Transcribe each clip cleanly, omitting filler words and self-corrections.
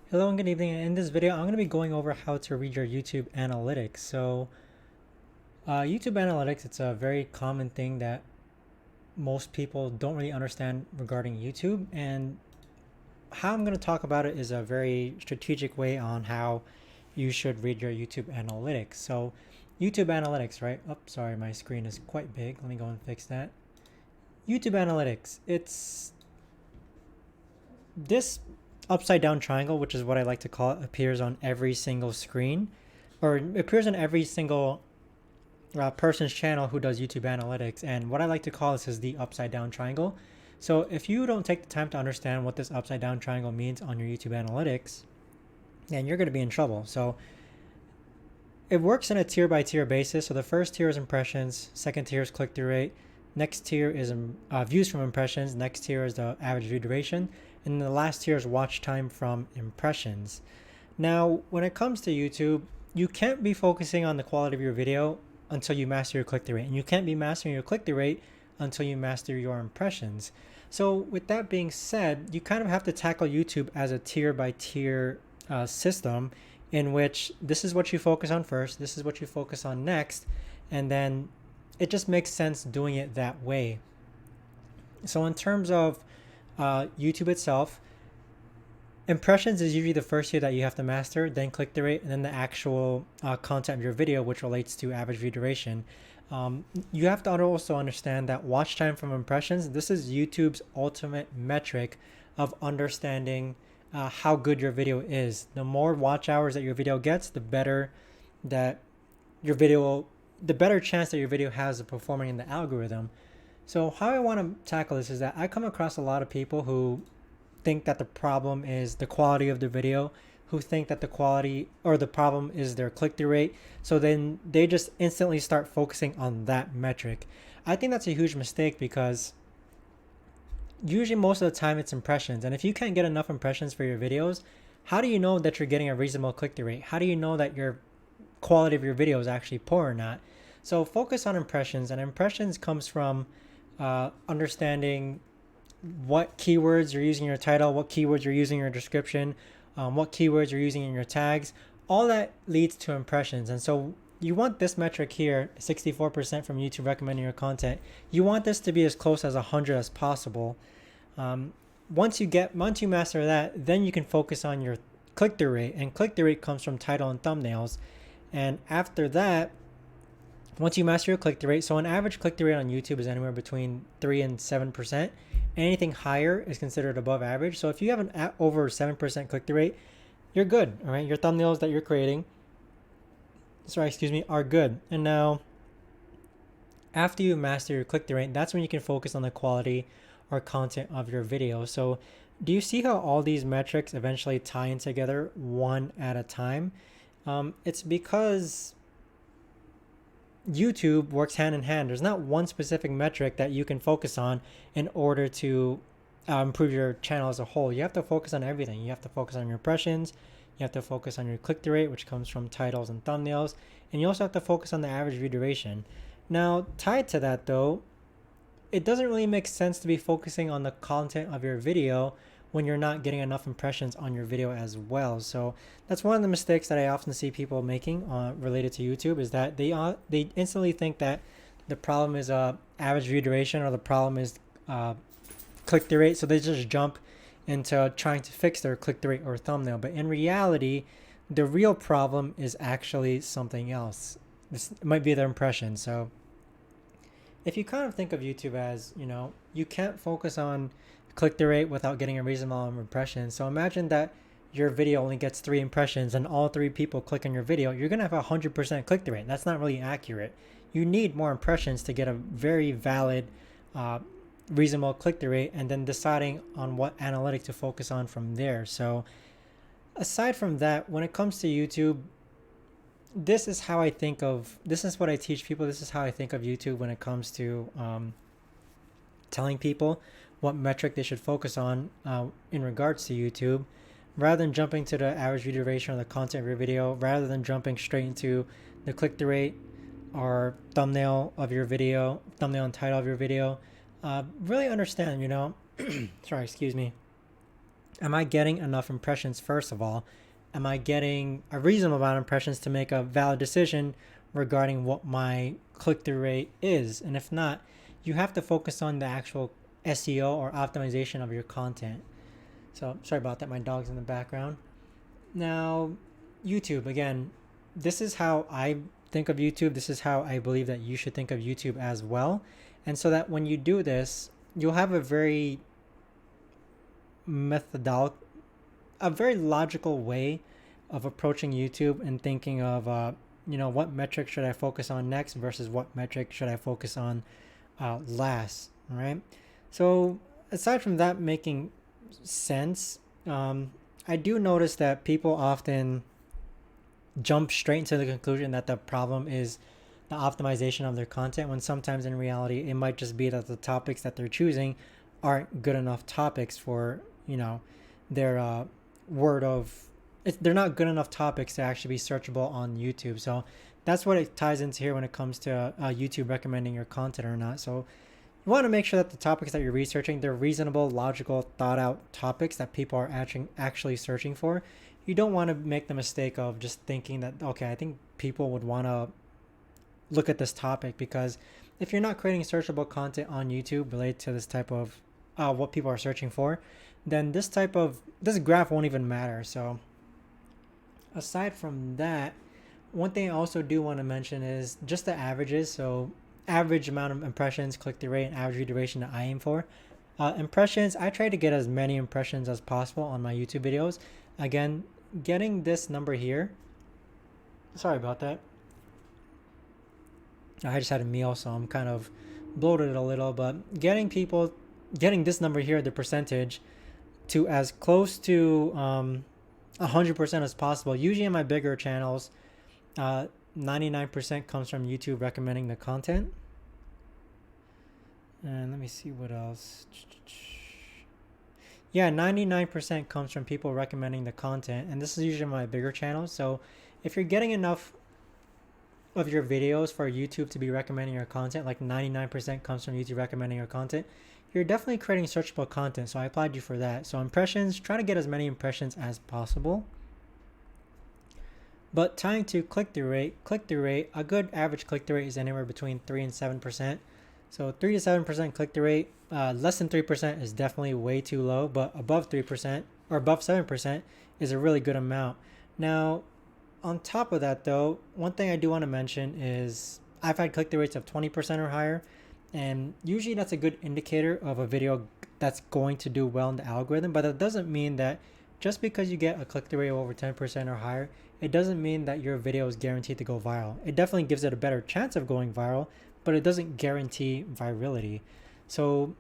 Hello and good evening. In this video, I'm going to be going over how to read your YouTube analytics. YouTube analytics, it's a very common thing that most people don't really understand regarding YouTube. And how I'm going to talk about it is a very strategic way on how you should read your YouTube analytics. So, YouTube analytics, right? Oh, sorry, my screen is quite big. Let me go and fix that. YouTube analytics, it's this upside down triangle, which is what I like to call it, appears on every single screen, or it appears on every single person's channel who does YouTube analytics. And what I like to call this is the upside down triangle. So if you don't take the time to understand what this upside down triangle means on your YouTube analytics, then you're going to be in trouble. So it works in a tier by tier basis. So the first tier is impressions, second tier is click through rate, next tier is views from impressions, next tier is the average view duration, and the last tier is watch time from impressions. Now, when it comes to YouTube, you can't be focusing on the quality of your video until you master your click through rate, and you can't be mastering your click through rate until you master your impressions. So, with that being said, you kind of have to tackle YouTube as a tier by tier system in which this is what you focus on first, this is what you focus on next, and then it just makes sense doing it that way. So, in terms of YouTube itself, impressions is usually the first tier that you have to master, then click through rate, and then the actual content of your video, which relates to average view duration. You have to also understand that watch time from impressions, this is YouTube's ultimate metric of understanding how good your video is. The more watch hours that your video gets, the better that your video, the better chance that your video has of performing in the algorithm. So how I want to tackle this is that I come across a lot of people who think that the problem is the quality of the video, who think that the quality or the problem is their click-through rate. So then they just instantly start focusing on that metric. I think that's a huge mistake because usually most of the time it's impressions. And if you can't get enough impressions for your videos, how do you know that you're getting a reasonable click-through rate? How do you know that your quality of your video is actually poor or not? So focus on impressions, and impressions comes from understanding what keywords you're using in your title, what keywords you're using in your description, what keywords you're using in your tags. All that leads to impressions. And so you want this metric here, 64% from YouTube recommending your content. You want this to be as close as 100 as possible. Once you master that, then you can focus on your click-through rate. And click-through rate comes from title and thumbnails. And after that, once you master your click-through rate, so an average click-through rate on YouTube is anywhere between 3 and 7%. Anything higher is considered above average. So if you have an over 7% click-through rate, you're good. All right, your thumbnails that you're creating, are good. And now, after you master your click-through rate, that's when you can focus on the quality or content of your video. So do you see how all these metrics eventually tie in together one at a time? It's because YouTube works hand in hand. There's not one specific metric that you can focus on in order to improve your channel as a whole. You have to focus on everything. You have to focus on your impressions. You have to focus on your click-through rate, which comes from titles and thumbnails. And you also have to focus on the average view duration. Now, tied to that though, it doesn't really make sense to be focusing on the content of your video when you're not getting enough impressions on your video as well. So that's one of the mistakes that I often see people making related to YouTube, is that they instantly think that the problem is average view duration, or the problem is click-through rate. So they just jump into trying to fix their click-through rate or thumbnail. But in reality, the real problem is actually something else. This might be their impression. So if you kind of think of YouTube as, you can't focus on click-through rate without getting a reasonable amount of impressions. So imagine that your video only gets 3 impressions and all 3 people click on your video. You're going to have a 100% click-through rate. That's not really accurate. You need more impressions to get a very valid, reasonable click-through rate, and then deciding on what analytic to focus on from there. So aside from that, when it comes to YouTube, this is what I teach people. This is how I think of YouTube when it comes to telling people what metric they should focus on in regards to YouTube, rather than jumping to the average view duration or the content of your video, rather than jumping straight into the click-through rate or thumbnail of your video, thumbnail and title of your video. Really understand, sorry, excuse me. Am I getting enough impressions, first of all? Am I getting a reasonable amount of impressions to make a valid decision regarding what my click-through rate is? And if not, you have to focus on the actual SEO or optimization of your content. So sorry about that, my dog's in the background. Now, YouTube, again, this is how I think of YouTube. This is how I believe that you should think of YouTube as well. And so that when you do this, you'll have a very a very logical way of approaching YouTube and thinking of, what metric should I focus on next versus what metric should I focus on last, right? So aside from that making sense, I do notice that people often jump straight into the conclusion that the problem is the optimization of their content, when sometimes in reality it might just be that the topics that they're choosing aren't good enough topics for their they're not good enough topics to actually be searchable on YouTube. So that's what it ties into here when it comes to YouTube recommending your content or not. So you want to make sure that the topics that you're researching, they're reasonable, logical, thought out topics that people are actually searching for. You don't want to make the mistake of just thinking that, okay, I think people would want to look at this topic, because if you're not creating searchable content on YouTube related to this type of what people are searching for, then this graph won't even matter. So aside from that, one thing I also do want to mention is just the averages. So average amount of impressions, click-through rate, and average duration that I aim for. Impressions, I try to get as many impressions as possible on my YouTube videos. Again, getting this number here, sorry about that, I just had a meal, so I'm kind of bloated a little, but getting this number here, the percentage, to as close to 100% as possible. Usually in my bigger channels, 99% comes from YouTube recommending the content. And let me see what else. Yeah, 99% comes from people recommending the content, and this is usually my bigger channels. So if you're getting enough of your videos for YouTube to be recommending your content, like 99% comes from YouTube recommending your content, you're definitely creating searchable content. So I applaud you for that. So impressions, try to get as many impressions as possible. But tying to click-through rate, a good average click-through rate is anywhere between 3 and 7%. So 3 to 7% click-through rate, less than 3% is definitely way too low, but above 3% or above 7% is a really good amount. Now, on top of that though, one thing I do want to mention is I've had click-through rates of 20% or higher, and usually that's a good indicator of a video that's going to do well in the algorithm. But that doesn't mean that just because you get a click-through rate of over 10% or higher, it doesn't mean that your video is guaranteed to go viral. It definitely gives it a better chance of going viral, but it doesn't guarantee virality. So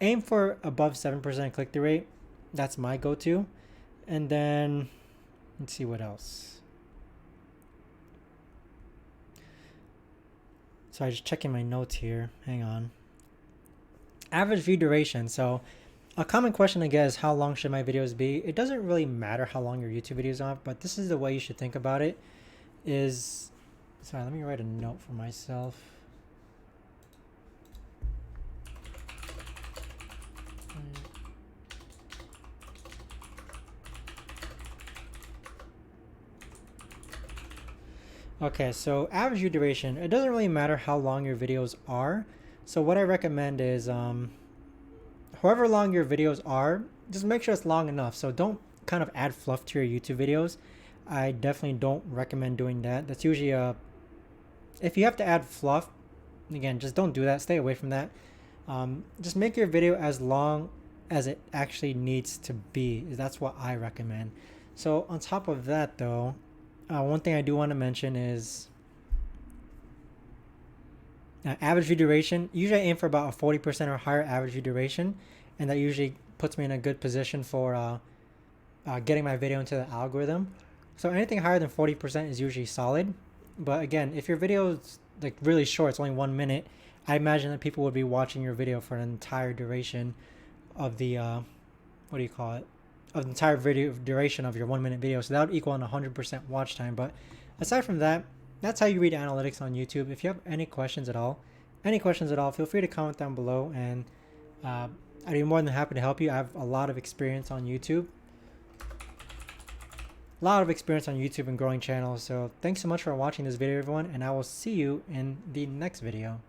aim for above 7% click-through rate. That's my go-to. And then let's see what else. So I'm just checking my notes here. Hang on. Average view duration. So a common question I get is, how long should my videos be? It doesn't really matter how long your YouTube videos are, but this is the way you should think about it. Sorry, let me write a note for myself. Okay, so average view duration. It doesn't really matter how long your videos are. So what I recommend is, however long your videos are, just make sure it's long enough. So don't kind of add fluff to your YouTube videos. I definitely don't recommend doing that. That's usually if you have to add fluff, again, just don't do that. Stay away from that. Just make your video as long as it actually needs to be. That's what I recommend. So on top of that though, one thing I do want to mention is average view duration. Usually I aim for about a 40% or higher average view duration, and that usually puts me in a good position for getting my video into the algorithm. So anything higher than 40% is usually solid. But again, if your video is like really short, it's only 1 minute, I imagine that people would be watching your video for an entire duration of the of the entire video duration of your 1 minute video. So that would equal an 100% watch time. But aside from that, that's how you read analytics on YouTube. If you have any questions at all, feel free to comment down below, and I'd be more than happy to help you. I have a lot of experience on YouTube. And growing channels. So thanks so much for watching this video, everyone, and I will see you in the next video.